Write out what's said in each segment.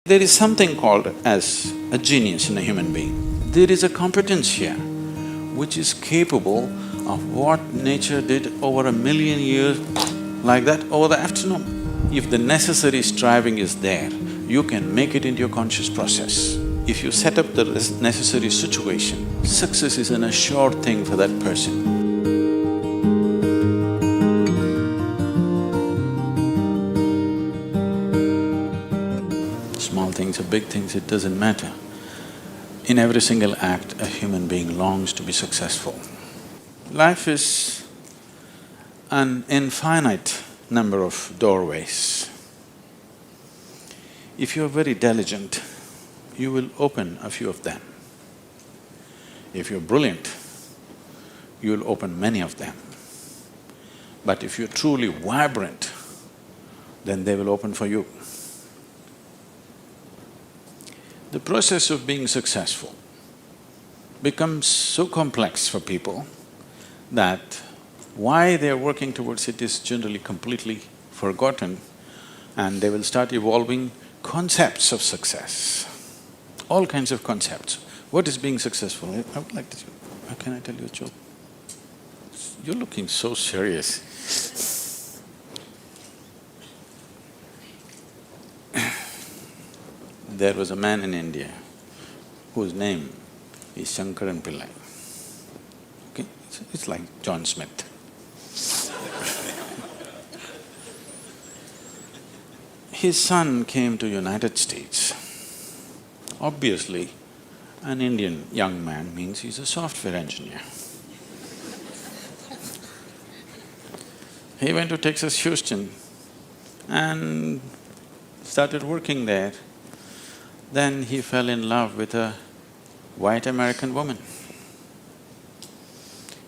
There is something called as a genius in a human being. There is a competence here which is capable of what nature did over 1,000,000 years, like that, over the afternoon. If the necessary striving is there, you can make it into your conscious process. If you set up the necessary situation, success is an assured thing for that person. Small things or big things, it doesn't matter. In every single act, a human being longs to be successful. Life is an infinite number of doorways. If you're very diligent, you will open a few of them. If you're brilliant, you'll open many of them. But if you're truly vibrant, then they will open for you. The process of being successful becomes so complex for people that why they're working towards it is generally completely forgotten, and they will start evolving concepts of success, all kinds of concepts. What is being successful? I would like to… Can I tell you a joke? You're looking so serious. There was a man in India whose name is Shankaran Pillai. Okay, it's like John Smith. His son came to United States. Obviously, an Indian young man means he's a software engineer. He went to Texas, Houston and started working there. Then he fell in love with a white American woman.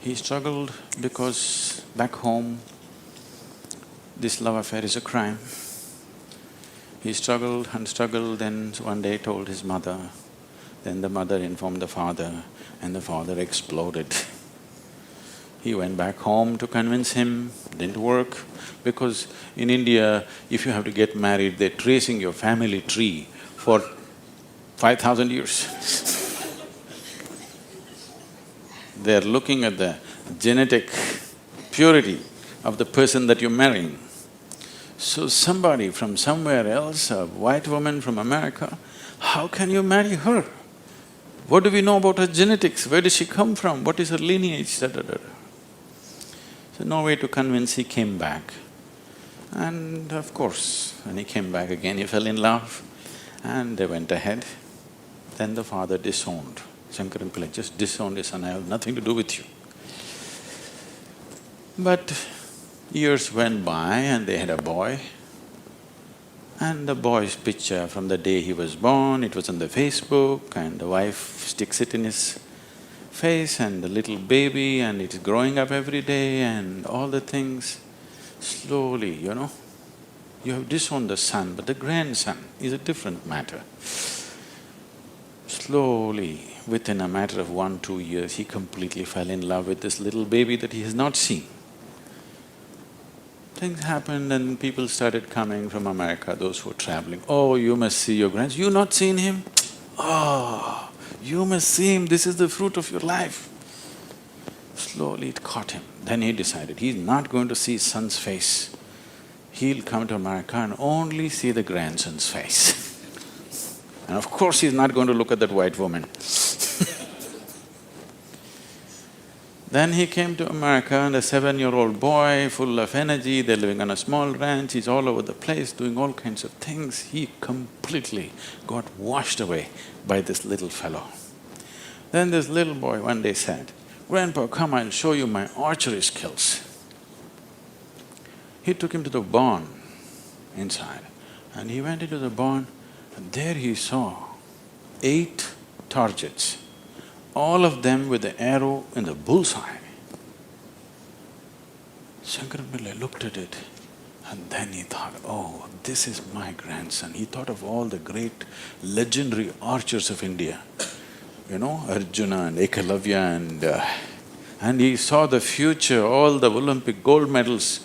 He struggled because back home, this love affair is a crime. He struggled and struggled, then one day told his mother, then the mother informed the father, and the father exploded. He went back home to convince him, didn't work, because in India, if you have to get married, they're tracing your family tree for 5,000 years. They're looking at the genetic purity of the person that you're marrying. So somebody from somewhere else, a white woman from America, how can you marry her? What do we know about her genetics? Where does she come from? What is her lineage? Da, da, da. So no way to convince, he came back. And of course, when he came back again, he fell in love and they went ahead. Then the father disowned. Shankaran Pillai just disowned his son, I have nothing to do with you. But years went by and they had a boy. And the boy's picture from the day he was born, it was on the Facebook, and the wife sticks it in his face, and the little baby, and it is growing up every day and all the things. Slowly, you know, you have disowned the son, but the grandson is a different matter. Slowly, within a matter of 1-2 years, he completely fell in love with this little baby that he has not seen. Things happened and people started coming from America, those who were traveling. Oh, you must see your grandson. You not seen him? Oh, you must see him, this is the fruit of your life. Slowly it caught him. Then he decided he's not going to see his son's face. He'll come to America and only see the grandson's face. And of course he's not going to look at that white woman. Then he came to America and a 7-year-old boy, full of energy, they're living on a small ranch, he's all over the place doing all kinds of things. He completely got washed away by this little fellow. Then this little boy one day said, "Grandpa, come, I'll show you my archery skills." He took him to the barn inside and he went into the barn and there he saw 8 targets, all of them with the arrow in the bullseye. Shankaran Pillai looked at it and then he thought, oh, this is my grandson. He thought of all the great legendary archers of India, you know, Arjuna and Ekalavya and he saw the future, all the Olympic gold medals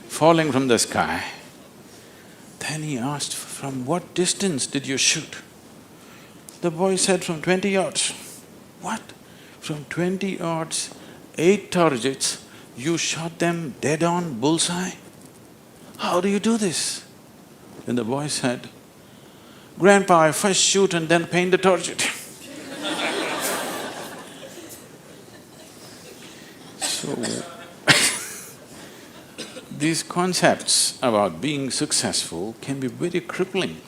falling from the sky. Then he asked "From what distance did you shoot?" The boy said, "From 20 yards. "What? From 20 yards, 8 targets, you shot them dead on, bullseye? How do you do this?" Then the boy said, "Grandpa, I first shoot and then paint the target." So, these concepts about being successful can be very crippling.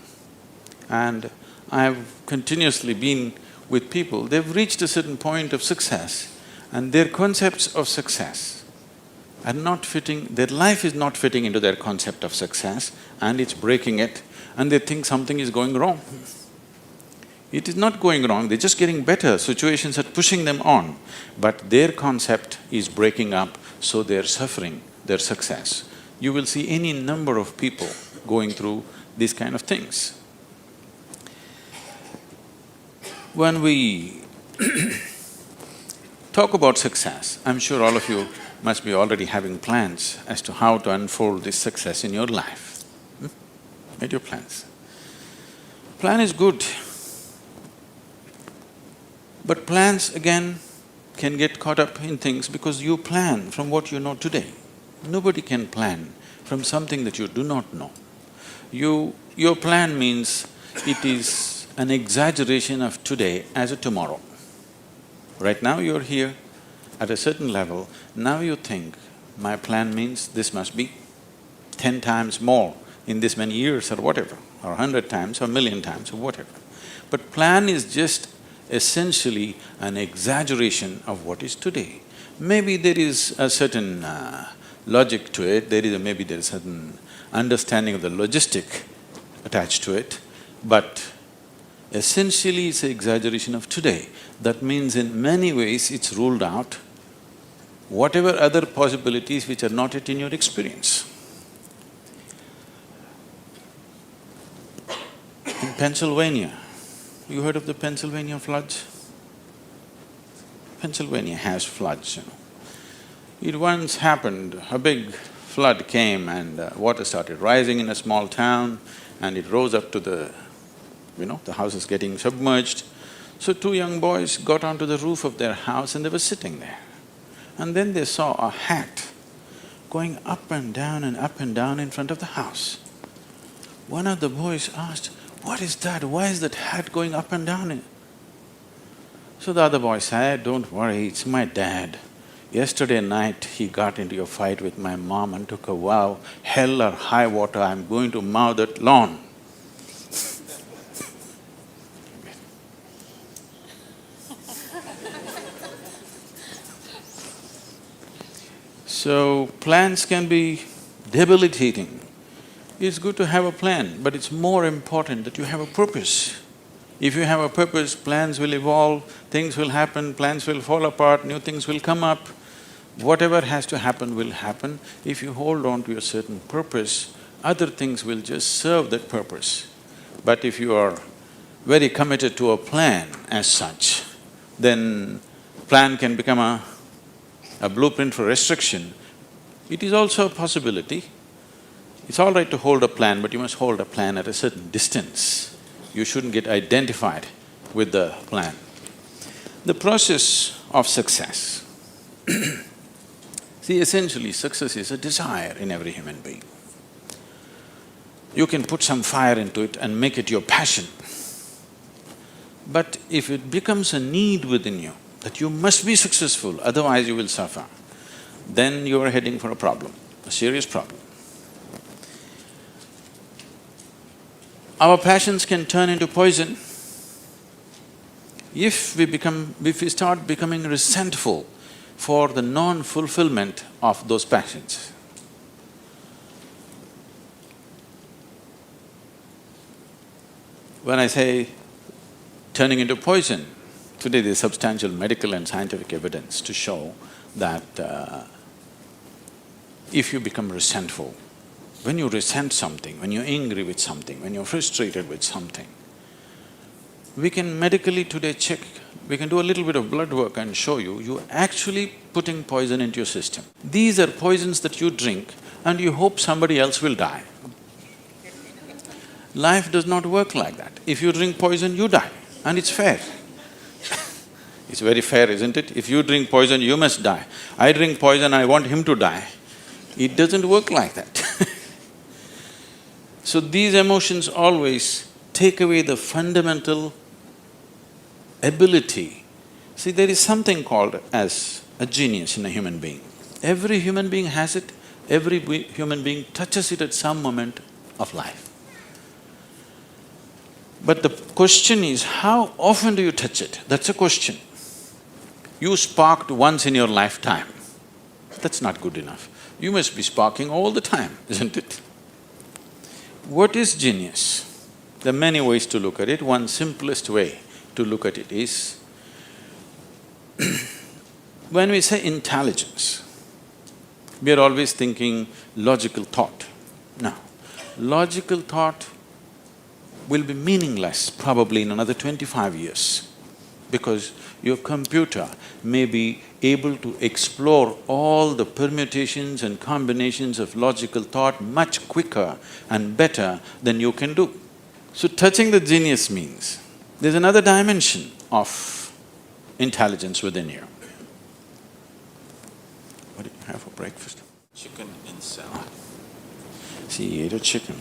And I've continuously been with people, they've reached a certain point of success and their concepts of success are not fitting, their life is not fitting into their concept of success and it's breaking it and they think something is going wrong. It is not going wrong, they're just getting better, situations are pushing them on, but their concept is breaking up, so they're suffering their success. You will see any number of people going through these kind of things. When we talk about success, I'm sure all of you must be already having plans as to how to unfold this success in your life. Made your plans. Plan is good. But plans again can get caught up in things because you plan from what you know today. Nobody can plan from something that you do not know. Your plan means it is an exaggeration of today as a tomorrow. Right now you're here at a certain level, now you think, my plan means this must be 10 times more in this many years or whatever, or 100 times or 1,000,000 times or whatever. But plan is just essentially an exaggeration of what is today. Maybe there is a certain logic to it, maybe there is a certain understanding of the logistic attached to it, but essentially it's an exaggeration of today. That means in many ways it's ruled out whatever other possibilities which are not yet in your experience. In Pennsylvania, you heard of the Pennsylvania floods? Pennsylvania has floods, you know. It once happened, a big flood came and water started rising in a small town and it rose up to the houses getting submerged. So 2 young boys got onto the roof of their house and they were sitting there. And then they saw a hat going up and down in front of the house. One of the boys asked, "What is that? Why is that hat going up and down?" So the other boy said, "Don't worry, it's my dad. Yesterday night he got into a fight with my mom and took a vow, hell or high water, I'm going to mow that lawn." So, plans can be debilitating. It's good to have a plan, but it's more important that you have a purpose. If you have a purpose, plans will evolve, things will happen, plans will fall apart, new things will come up. Whatever has to happen will happen. If you hold on to a certain purpose, other things will just serve that purpose. But if you are very committed to a plan as such, then plan can become a blueprint for restriction. It is also a possibility. It's all right to hold a plan, but you must hold a plan at a certain distance. You shouldn't get identified with the plan. The process of success. See, essentially success is a desire in every human being. You can put some fire into it and make it your passion. But if it becomes a need within you, that you must be successful, otherwise you will suffer, then you are heading for a problem, a serious problem. Our passions can turn into poison if we start becoming resentful for the non-fulfillment of those passions. When I say turning into poison, today there's substantial medical and scientific evidence to show that if you become resentful, when you resent something, when you're angry with something, when you're frustrated with something, we can medically today check, we can do a little bit of blood work and show you're actually putting poison into your system. These are poisons that you drink and you hope somebody else will die. Life does not work like that. If you drink poison, you die, and it's fair. It's very fair, isn't it? If you drink poison, you must die. I drink poison, I want him to die. It doesn't work like that. So these emotions always take away the fundamental ability. See, there is something called as a genius in a human being. Every human being has it, every human being touches it at some moment of life. But the question is, how often do you touch it? That's a question. You sparked once in your lifetime. That's not good enough. You must be sparking all the time, isn't it? What is genius? There are many ways to look at it. One simplest way to look at it is, when we say intelligence, we are always thinking logical thought. No, logical thought will be meaningless probably in another 25 years, because your computer may be able to explore all the permutations and combinations of logical thought much quicker and better than you can do. So touching the genius means there's another dimension of intelligence within you. What did you have for breakfast? Chicken in salad. See, he ate a chicken.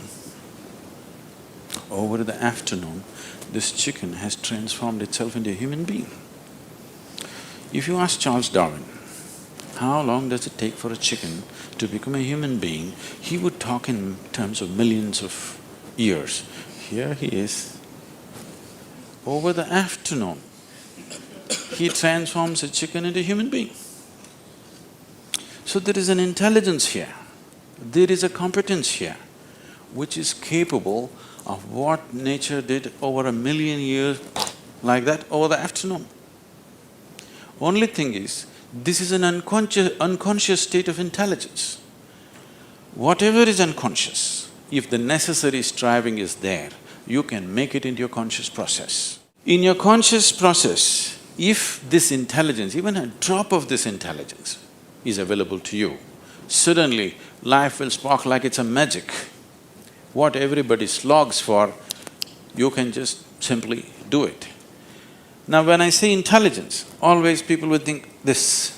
Over the afternoon, this chicken has transformed itself into a human being. If you ask Charles Darwin, how long does it take for a chicken to become a human being, he would talk in terms of millions of years. Here he is. Over the afternoon, he transforms a chicken into a human being. So there is an intelligence here, there is a competence here, which is capable of what nature did over 1,000,000 years like that over the afternoon. Only thing is, this is an unconscious state of intelligence. Whatever is unconscious, if the necessary striving is there, you can make it into your conscious process. In your conscious process, if this intelligence, even a drop of this intelligence is available to you, suddenly life will spark like it's a magic. What everybody slogs for, you can just simply do it. Now when I say intelligence, always people will think this.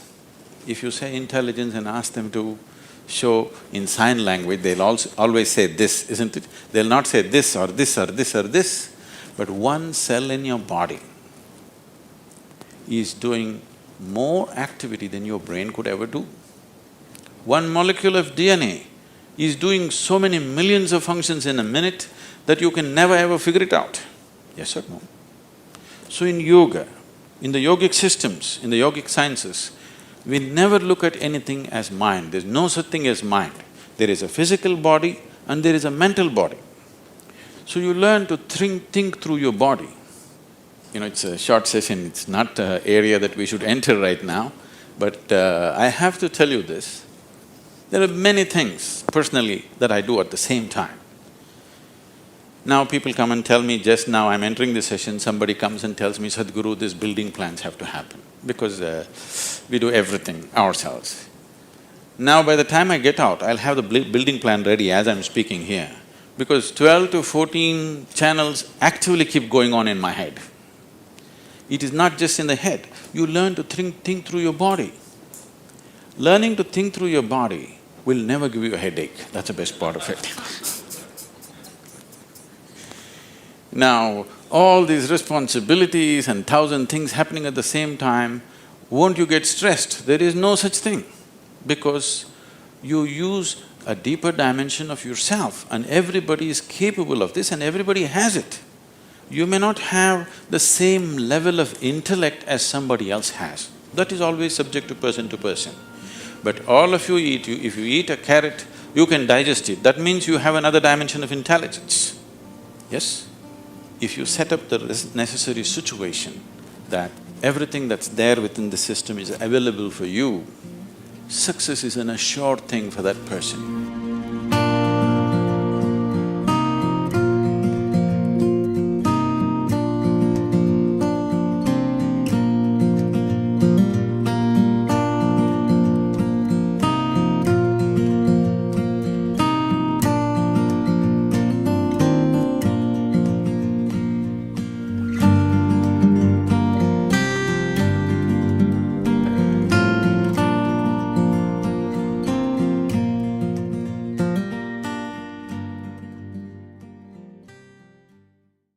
If you say intelligence and ask them to show in sign language, they'll also always say this, isn't it? They'll not say this or this or this or this, but one cell in your body is doing more activity than your brain could ever do. One molecule of DNA is doing so many millions of functions in a minute that you can never ever figure it out. Yes or no? So in yoga, in the yogic systems, in the yogic sciences, we never look at anything as mind. There's no such thing as mind. There is a physical body and there is a mental body. So you learn to think through your body. You know, it's a short session, it's not an area that we should enter right now, but I have to tell you this. There are many things personally that I do at the same time. Now people come and tell me, just now I'm entering the session, somebody comes and tells me, Sadhguru, these building plans have to happen, because we do everything ourselves. Now by the time I get out, I'll have the building plan ready as I'm speaking here, because 12 to 14 channels actively keep going on in my head. It is not just in the head, you learn to think through your body. Learning to think through your body will never give you a headache, that's the best part of it. Now, all these responsibilities and 1,000 things happening at the same time, won't you get stressed? There is no such thing, because you use a deeper dimension of yourself and everybody is capable of this and everybody has it. You may not have the same level of intellect as somebody else has, that is always subject to person. But all of you eat, if you eat a carrot, you can digest it, that means you have another dimension of intelligence, yes? If you set up the necessary situation that everything that's there within the system is available for you, success is an assured thing for that person.